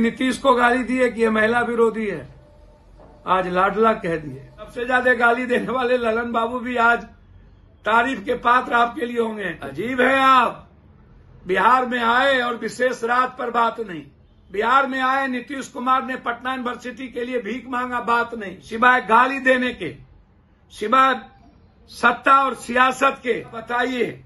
नीतीश को गाली दी है कि ये महिला विरोधी है, आज लाडला कह दिए। सबसे ज्यादा गाली देने वाले ललन बाबू भी आज तारीफ के पात्र आपके लिए होंगे। अजीब है, आप बिहार में आए और विशेष राज पर बात नहीं। बिहार में आए नीतीश कुमार ने पटना यूनिवर्सिटी के लिए भीख मांगा, बात नहीं। सिवाय गाली देने के, सिवाय सत्ता और सियासत के बताइए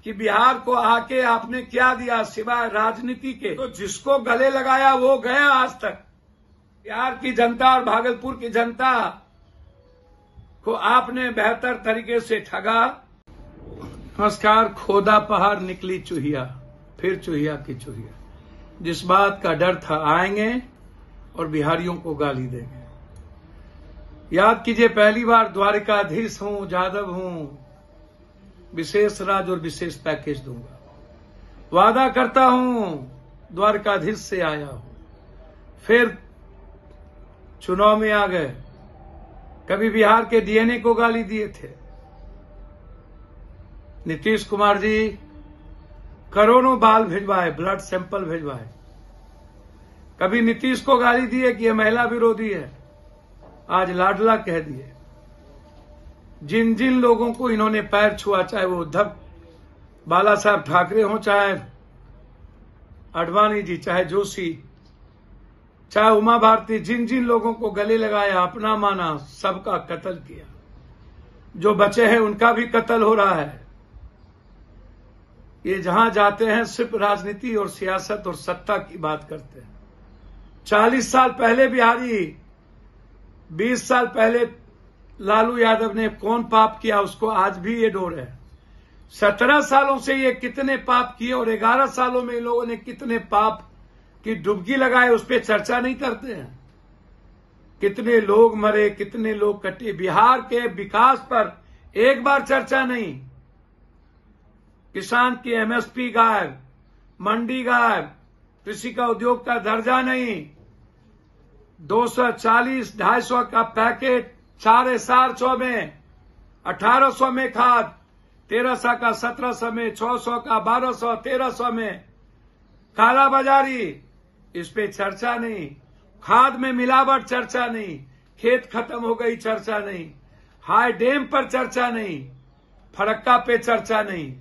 कि बिहार को आके आपने क्या दिया सिवाय राजनीति के। तो जिसको गले लगाया वो गया आज तक। बिहार की जनता और भागलपुर की जनता को आपने बेहतर तरीके से ठगा। नमस्कार। खोदा पहाड़ निकली चूहिया, फिर चूहिया की चूहिया। जिस बात का डर था आएंगे और बिहारियों को गाली देंगे। याद कीजिए, पहली बार द्वारिकाधीश हूं, जादव हूं, विशेष राज और विशेष पैकेज दूंगा। वादा करता हूं, द्वारकाधीश से आया हूं। फिर चुनाव में आ गए। कभी बिहार के डीएनए को गाली दिए थे नीतीश कुमार जी, करोड़ों बाल भिजवाए, ब्लड सैंपल भिजवाए। कभी नीतीश को गाली दिए कि यह महिला विरोधी है, आज लाडला कह दिए। जिन जिन लोगों को इन्होंने पैर छुआ, चाहे वो उद्धव बाला साहब ठाकरे हों, चाहे आडवाणी जी, चाहे जोशी, चाहे उमा भारती, जिन जिन लोगों को गले लगाया, अपना माना, सबका कत्ल किया। जो बचे हैं उनका भी कत्ल हो रहा है। ये जहां जाते हैं सिर्फ राजनीति और सियासत और सत्ता की बात करते हैं। 40 साल पहले बिहारी, 20 साल पहले लालू यादव ने कौन पाप किया, उसको आज भी ये डोर है। 17 सालों से ये कितने पाप किए और 11 सालों में इन लोगों ने कितने पाप की डुबकी लगाए, उस पर चर्चा नहीं करते हैं। कितने लोग मरे, कितने लोग कटे। बिहार के विकास पर एक बार चर्चा नहीं। किसान की एमएसपी गायब, मंडी गायब, कृषि का उद्योग का दर्जा नहीं। 240, 250 का पैकेट 450 में, 1800 में खाद, 1300 का 1700 में, 600 का 1200, 1300 में कालाबाजारी, इस पे चर्चा नहीं। खाद में मिलावट चर्चा नहीं। खेत खत्म हो गई चर्चा नहीं। हाई डैम पर चर्चा नहीं। फरक्का पे चर्चा नहीं।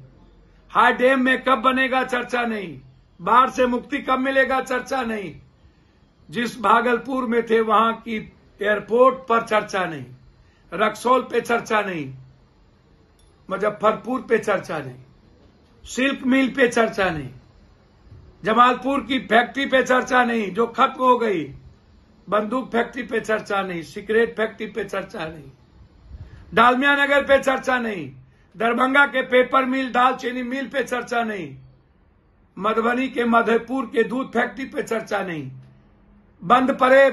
हाई डैम में कब बनेगा चर्चा नहीं। बाढ़ से मुक्ति कब मिलेगा चर्चा नहीं। जिस भागलपुर में थे वहां की एयरपोर्ट पर चर्चा नहीं। रक्सौल पे चर्चा नहीं। मुजफ्फरपुर पे चर्चा नहीं। सिल्क मिल पे चर्चा नहीं। जमालपुर की फैक्ट्री पे चर्चा नहीं जो खत्म हो गई। बंदूक फैक्ट्री पे चर्चा नहीं। सिगरेट फैक्ट्री पे चर्चा नहीं। डालमिया नगर पे चर्चा नहीं। दरभंगा के पेपर मिल, दालचीनी मिल पे चर्चा नहीं। मधुबनी के मधेपुर के दूध फैक्ट्री पे चर्चा नहीं। बंद पड़े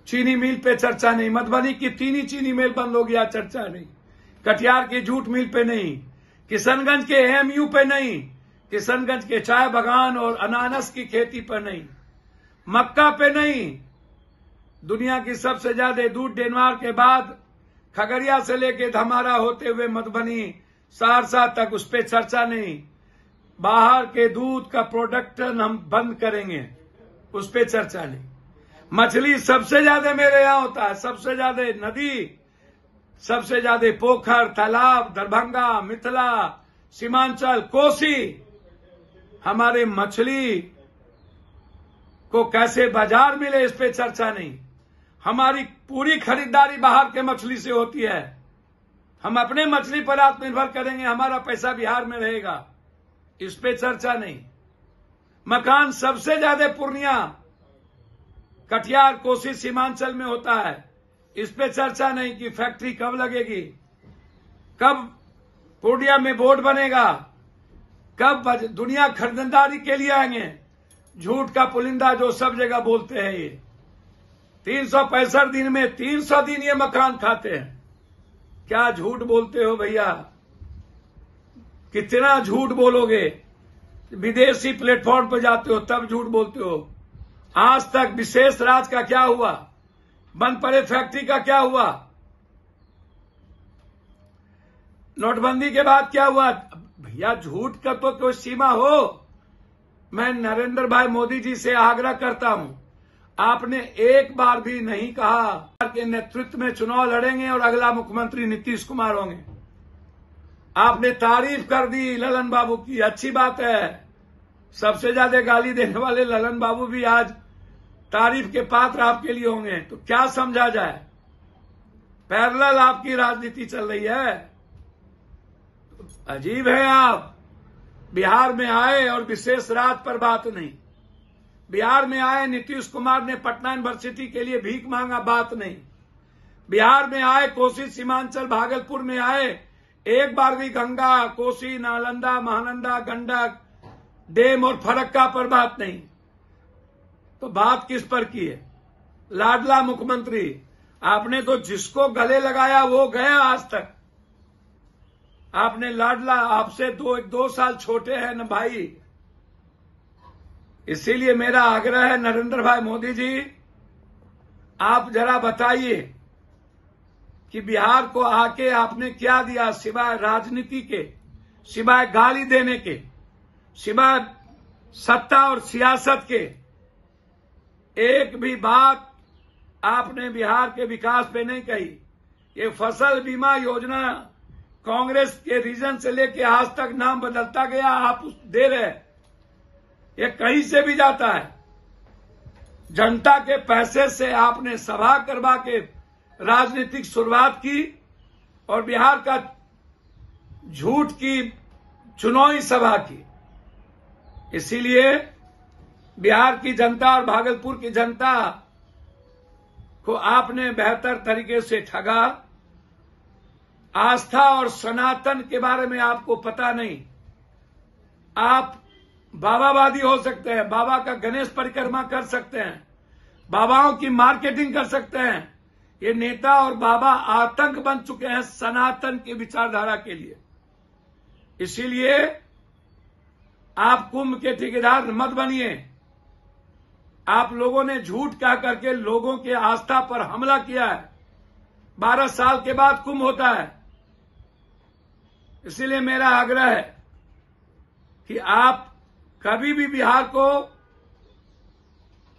चीनी मिल पे चर्चा नहीं। मधुबनी की तीनी चीनी मिल बंद हो गया, चर्चा नहीं। कटिहार की जूट मिल पे नहीं। किशनगंज के एएमयू पे नहीं। किशनगंज के चाय बागान और अनानस की खेती पर नहीं। मक्का पे नहीं। दुनिया की सबसे ज्यादा दूध डेनमार्क के बाद खगड़िया से लेके धमारा होते हुए मधुबनी, सहरसा तक, उस पर चर्चा नहीं। बाहर के दूध का प्रोडक्शन हम बंद करेंगे, उस पर चर्चा नहीं। मछली सबसे ज्यादा मेरे यहां होता है, सबसे ज्यादा नदी, सबसे ज्यादा पोखर, तालाब, दरभंगा, मिथिला, सीमांचल, कोसी। हमारे मछली को कैसे बाजार मिले, इस पे चर्चा नहीं। हमारी पूरी खरीदारी बाहर के मछली से होती है। हम अपने मछली पर आत्मनिर्भर करेंगे, हमारा पैसा बिहार में रहेगा, इस पे चर्चा नहीं। मकान सबसे ज्यादा पूर्णिया, कटिहार, कोसी, सीमांचल में होता है, इस पे चर्चा नहीं कि फैक्ट्री कब लगेगी, कब पूर्णिया में बोर्ड बनेगा, कब दुनिया खरीदारी के लिए आएंगे। झूठ का पुलिंदा जो सब जगह बोलते हैं। ये 365 दिन में 300 दिन ये मकान खाते हैं। क्या झूठ बोलते हो भैया, कितना झूठ बोलोगे। विदेशी प्लेटफॉर्म पर जाते हो तब झूठ बोलते हो। आज तक विशेष राज का क्या हुआ, बंद पड़े फैक्ट्री का क्या हुआ, नोटबंदी के बाद क्या हुआ। भैया झूठ का तो कोई सीमा हो। मैं नरेंद्र भाई मोदी जी से आग्रह करता हूं, आपने एक बार भी नहीं कहा कि नेतृत्व में चुनाव लड़ेंगे और अगला मुख्यमंत्री नीतीश कुमार होंगे। आपने तारीफ कर दी ललन बाबू की, अच्छी बात है। सबसे ज्यादा गाली देने वाले ललन बाबू भी आज तारीफ के पात्र आपके लिए होंगे। तो क्या समझा जाए, पैरेलल आपकी राजनीति चल रही है। अजीब है, आप बिहार में आए और विशेष रात पर बात नहीं। बिहार में आए, नीतीश कुमार ने पटना यूनिवर्सिटी के लिए भीख मांगा, बात नहीं। बिहार में आए, कोसी सीमांचल भागलपुर में आए, एक बार भी गंगा, कोसी, नालंदा, महानंदा, गंडक, डेम और फरक्का पर बात नहीं। तो बात किस पर की है? लाडला मुख्यमंत्री। आपने तो जिसको गले लगाया वो गया आज तक। आपने लाडला, आपसे दो साल छोटे हैं न भाई। इसीलिए मेरा आग्रह है नरेंद्र भाई मोदी जी, आप जरा बताइए कि बिहार को आके आपने क्या दिया सिवाय राजनीति के, सिवाय गाली देने के, सिवाय सत्ता और सियासत के। एक भी बात आपने बिहार के विकास पे नहीं कही। ये फसल बीमा योजना कांग्रेस के रीजन से लेके आज तक नाम बदलता गया, आप दे रहे। ये कहीं से भी जाता है। जनता के पैसे से आपने सभा करवा के राजनीतिक शुरुआत की और बिहार का झूठ की चुनावी सभा की। इसीलिए बिहार की जनता और भागलपुर की जनता को आपने बेहतर तरीके से ठगा। आस्था और सनातन के बारे में आपको पता नहीं। आप बाबावादी हो सकते हैं, बाबा का गणेश परिक्रमा कर सकते हैं, बाबाओं की मार्केटिंग कर सकते हैं। ये नेता और बाबा आतंक बन चुके हैं सनातन की विचारधारा के लिए। इसीलिए आप कुंभ के ठेकेदार मत बनिए। आप लोगों ने झूठ कह करके लोगों के आस्था पर हमला किया है। 12 साल के बाद कुंभ होता है। इसीलिए मेरा आग्रह है कि आप कभी भी बिहार को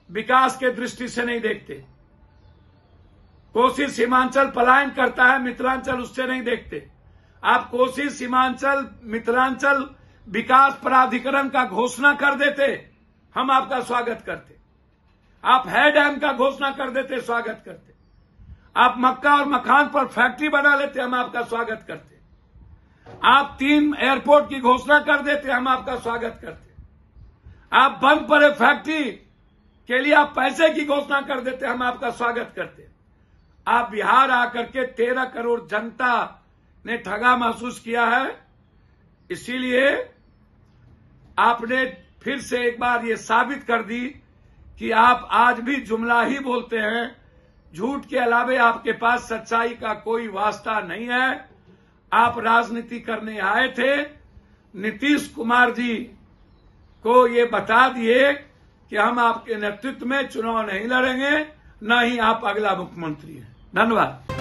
विकास के दृष्टि से नहीं देखते। कोसी सीमांचल पलायन करता है, मिथिलांचल उससे नहीं देखते। आप कोसी सीमांचल मिथिलांचल विकास प्राधिकरण का घोषणा कर देते, हम आपका स्वागत करते। आप है डैम का घोषणा कर देते, स्वागत करते। आप मक्का और मखान पर फैक्ट्री बना लेते, हम आपका स्वागत करते। आप 3 एयरपोर्ट की घोषणा कर देते, हम आपका स्वागत करते। आप बंद पड़े फैक्ट्री के लिए आप पैसे की घोषणा कर देते, हम आपका स्वागत करते। आप बिहार आकर के 13 करोड़ जनता ने ठगा महसूस किया है। इसीलिए आपने फिर से एक बार ये साबित कर दी कि आप आज भी जुमला ही बोलते हैं। झूठ के अलावे आपके पास सच्चाई का कोई वास्ता नहीं है। आप राजनीति करने आए थे। नीतीश कुमार जी को ये बता दिए कि हम आपके नेतृत्व में चुनाव नहीं लड़ेंगे, न ही आप अगला मुख्यमंत्री हैं। धन्यवाद।